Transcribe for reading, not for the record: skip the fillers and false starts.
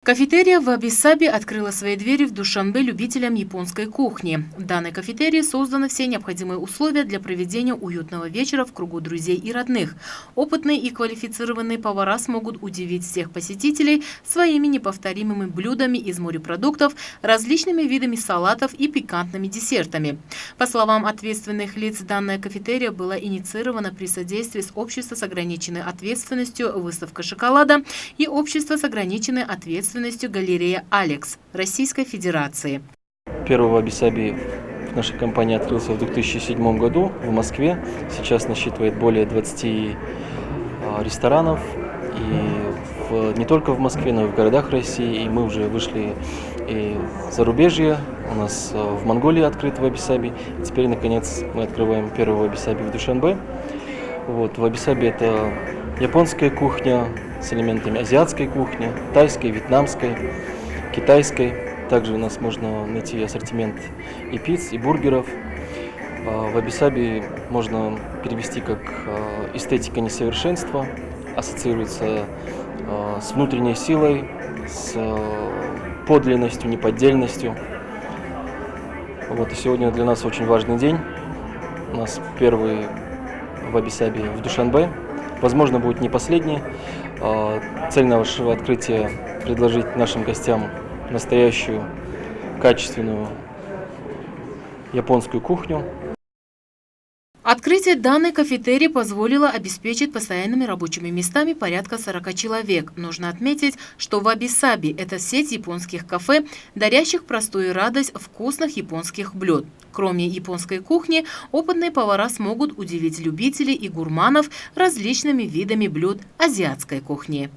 Кафетерия в Ваби-Саби открыла свои двери в Душанбе любителям японской кухни. В данной кафетерии созданы все необходимые условия для проведения уютного вечера в кругу друзей и родных. Опытные и квалифицированные повара смогут удивить всех посетителей своими неповторимыми блюдами из морепродуктов, различными видами салатов и пикантными десертами. По словам ответственных лиц, данная кафетерия была инициирована при содействии с обществом с ограниченной ответственностью «Выставка шоколада» и общество с ограниченной ответственностью галерея «Алекс» Российской Федерации. Первый Ваби-Саби в нашей компании открылся в 2007 году в Москве. Сейчас насчитывает более 20 ресторанов. И не только в Москве, но и в городах России. И мы уже вышли и в зарубежье. У нас в Монголии открыт Ваби-Саби. Теперь, наконец, мы открываем первый Ваби-Саби в Душанбе. Ваби-Саби – это японская кухня с элементами азиатской кухни, тайской, вьетнамской, китайской. Также у нас можно найти ассортимент и пиц, и бургеров. Ваби-Саби можно перевести как эстетика несовершенства, ассоциируется с внутренней силой, с подлинностью, неподдельностью. И сегодня для нас очень важный день. У нас первый Ваби-Саби в Душанбе. Возможно, будет не последний. Цель нашего открытия – предложить нашим гостям настоящую, качественную японскую кухню. Открытие данной кафетерии позволило обеспечить постоянными рабочими местами порядка 40 человек. Нужно отметить, что Ваби-Саби – это сеть японских кафе, дарящих простую радость вкусных японских блюд. Кроме японской кухни, опытные повара смогут удивить любителей и гурманов различными видами блюд азиатской кухни.